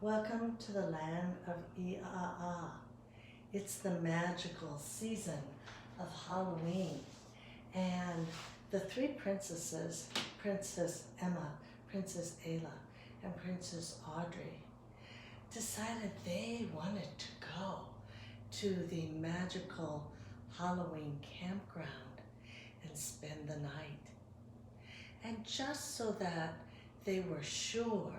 Welcome to the land of Iaa. It's the magical season of Halloween. And the three princesses, Princess Emma, Princess Ayla, and Princess Audrey, decided they wanted to go to the magical Halloween campground and spend the night. And just so that they were sure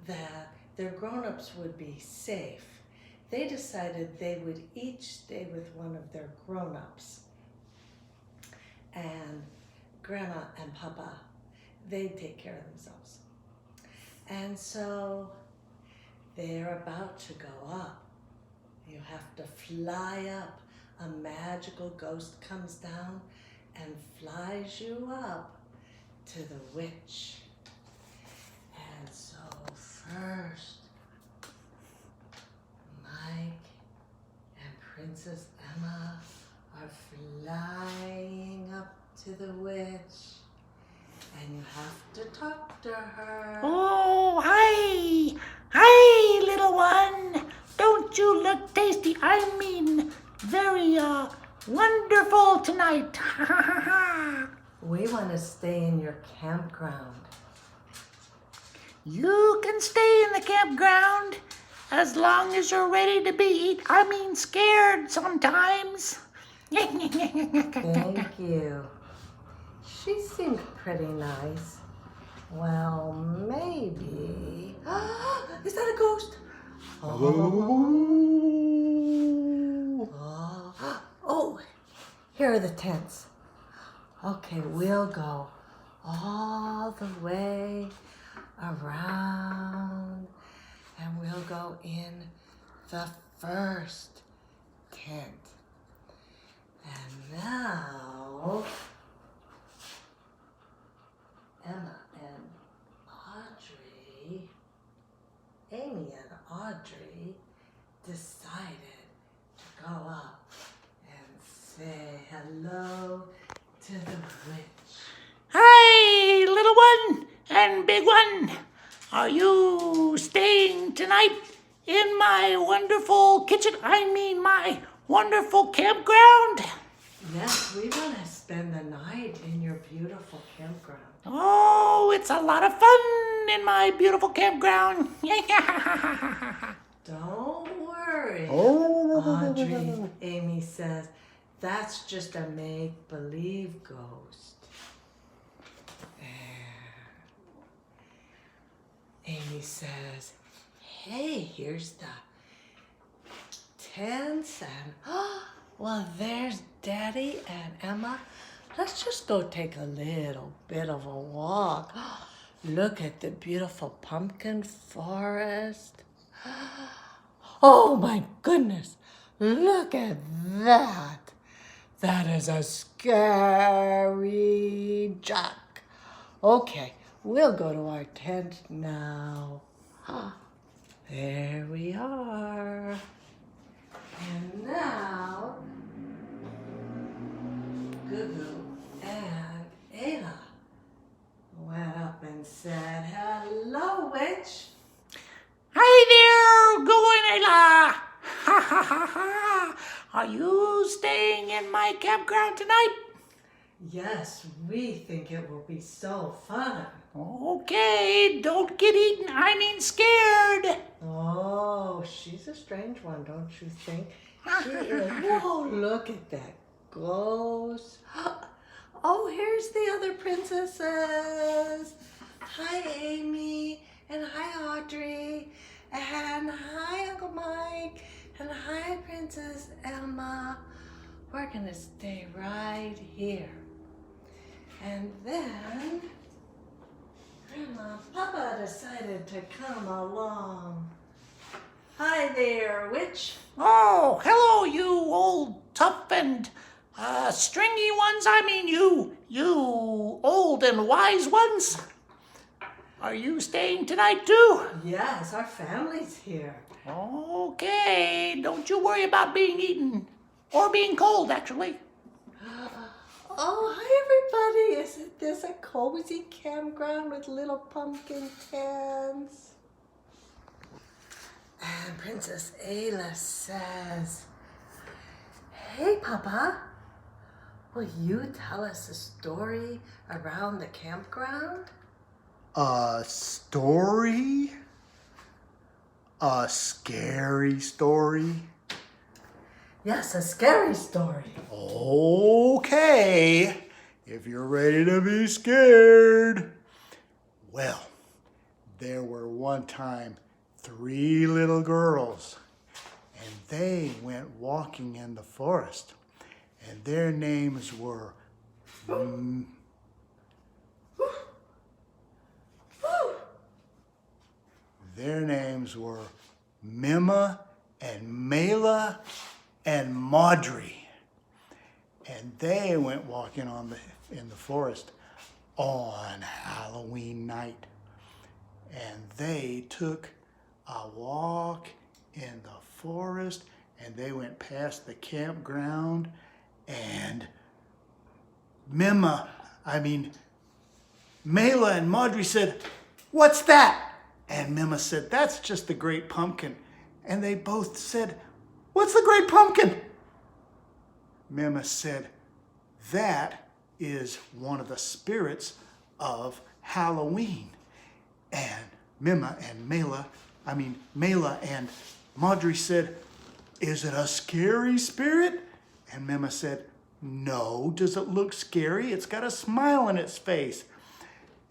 that their grown-ups would be safe, they decided they would each stay with one of their grown-ups. And Grandma and Papa, they'd take care of themselves. And so they're about to go up. You have to fly up. A magical ghost comes down and flies you up to the witch. And so first, Mike and Princess Emma are flying up to the witch, and you have to talk to her. Oh, hi! Hi, little one! Don't you look tasty? I mean, very, wonderful tonight. Ha ha ha ha! We want to stay in your campground. You can stay in the campground as long as you're ready to be, scared sometimes. Thank you. She seemed pretty nice. Well, maybe. Is that a ghost? Oh, here are the tents. Okay, we'll go all the way around, and we'll go in the first tent. And now, Emma and Audrey, Amy and Audrey decided to go up and say hello to the witch. Hi, little one and big one. Are you staying tonight in my wonderful kitchen? My wonderful campground? Yes, we want to spend the night in your beautiful campground. Oh, it's a lot of fun in my beautiful campground. Don't worry, Oh. Audrey. Amy says, that's just a make-believe ghost. Amy says, hey, here's the tents, and well, there's Daddy and Emma. Let's just go take a little bit of a walk. Look at the beautiful pumpkin forest. Oh my goodness, look at that. That is a scary duck. Okay, we'll go to our tent now. There we are. And now, Gugu and Ayla went up and said, hello, witch. Hi there, Goanela. Ha ha ha ha. Are you staying in my campground tonight? Yes, we think it will be so fun. Okay, don't get eaten. Scared. Oh, she's a strange one, don't you think? She is. Whoa, look at that ghost. Oh, here's the other princesses. Hi, Amy, and hi, Audrey, and hi, Uncle Mike, and hi, Princess Emma. We're gonna stay right here. And then Grandma and Papa decided to come along. Hi there, witch. Oh, hello, you old tough and stringy ones. You old and wise ones. Are you staying tonight too? Yes, our family's here. Okay, don't you worry about being eaten or being cold, actually. Oh, hi everybody. Isn't this a cozy campground with little pumpkin tents? Princess Ayla says, "Hey, Papa, will you tell us a story around the campground?" A story? A scary story? Yes, a scary story. Okay, if you're ready to be scared. Well, there were one time 3 little girls, and they went walking in the forest, and their names were Mima and Mela and Maudry. And they went walking in the forest on Halloween night. And they took a walk in the forest, and they went past the campground, and Mela and Maudry said, "What's that?" And Mima said, "That's just the great pumpkin." And they both said, "What's the great pumpkin?" Mima said, "That is one of the spirits of Halloween." And Mela and Maudry said, "Is it a scary spirit?" And Mima said, "No, does it look scary? It's got a smile on its face."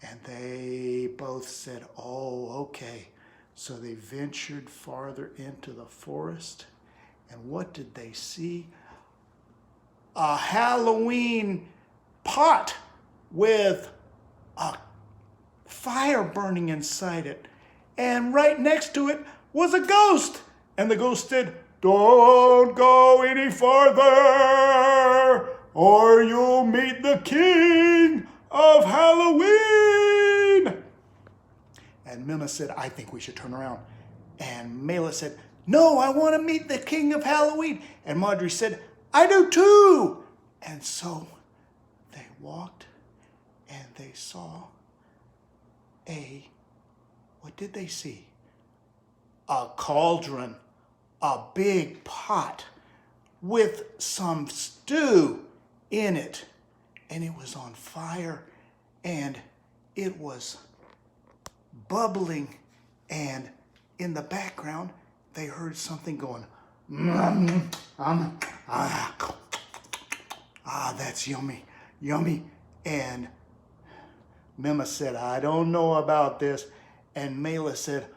And they both said, "Oh, okay." So they ventured farther into the forest. And what did they see? A Halloween pot with a fire burning inside it. And right next to it was a ghost. And the ghost said, "Don't go any farther, or you'll meet the king of Halloween." And Mima said, "I think we should turn around." And Mela said, "No, I want to meet the king of Halloween." And Maudry said, "I do too." And so they walked, and they saw what did they see? A cauldron, a big pot with some stew in it. And it was on fire, and it was bubbling, and in the background they heard something going, that's yummy, yummy. And Mima said, "I don't know about this." And Mela said,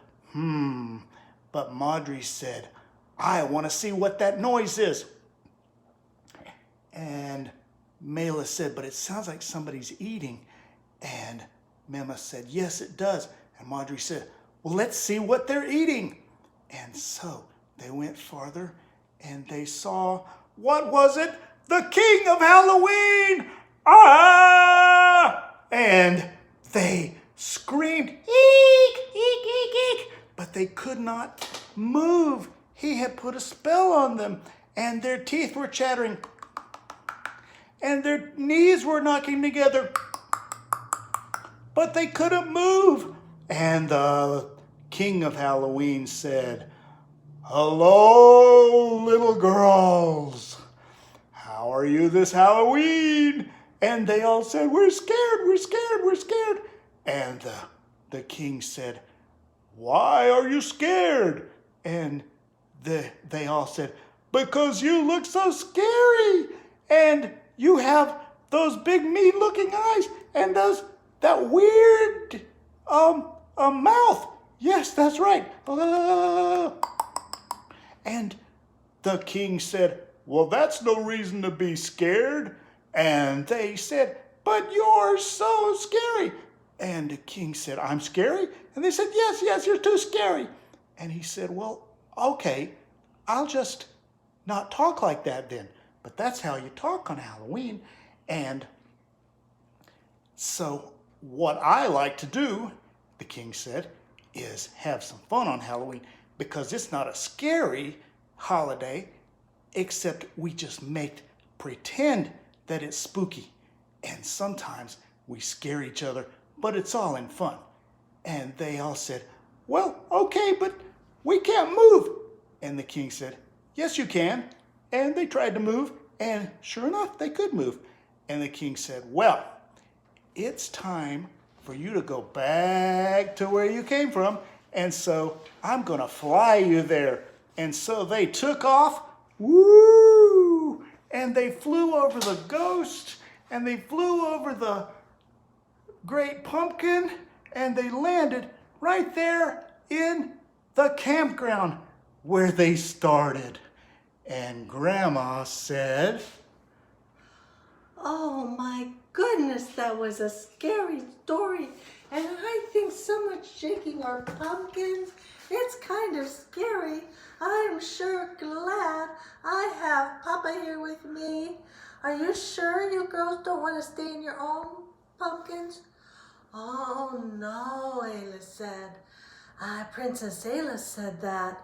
But Maudry said, "I want to see what that noise is." And Mela said, "But it sounds like somebody's eating." And Mima said, "Yes, it does." And Maudry said, "Well, let's see what they're eating." And so they went farther, and they saw, what was it? The king of Halloween! Ah! And they screamed, "Eek, eek, eek, eek!" But they could not move. He had put a spell on them, and their teeth were chattering, and their knees were knocking together, but they couldn't move. And the king of Halloween said, "Hello, little girls. How are you this Halloween?" And they all said, "We're scared, we're scared, we're scared." And the king said, "Why are you scared?" And they all said, "Because you look so scary, and you have those big mean-looking eyes, and that weird mouth." "Yes, that's right." And the king said, "Well, that's no reason to be scared." And they said, "But you're so scary." And the king said, "I'm scary?" And they said, "Yes, yes, you're too scary." And he said, "Well, okay, I'll just not talk like that then." But that's how you talk on Halloween. And so what I like to do, the king said, is have some fun on Halloween, because it's not a scary holiday, except we just pretend that it's spooky. And sometimes we scare each other, but it's all in fun. And they all said, "Well, okay, but we can't move." And the king said, yes, you can. And they tried to move, and sure enough, they could move. And the king said, well, it's time for you to go back to where you came from, and so I'm going to fly you there. And so they took off, woo, and they flew over the ghost, and they flew over the great pumpkin, and they landed right there in the campground where they started. And Grandma said, Oh my goodness, that was a scary story. And I think so much shaking our pumpkins, it's kind of scary. I'm sure glad I have Papa here with me. Are you sure you girls don't want to stay in your own pumpkins? Oh no, Ayla said. Princess Ayla said that.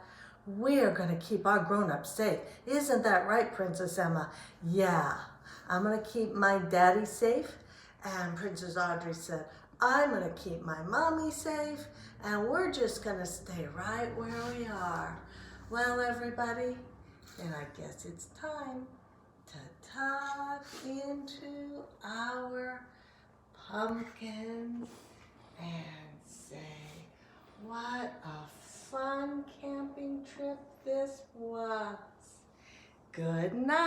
We're going to keep our grown-ups safe. Isn't that right, Princess Emma? Yeah, I'm going to keep my daddy safe. And Princess Audrey said, I'm going to keep my mommy safe. And we're just going to stay right where we are. Well, everybody, and I guess it's time to tuck into our pumpkins and say, what a fun camping trip this was. Good night.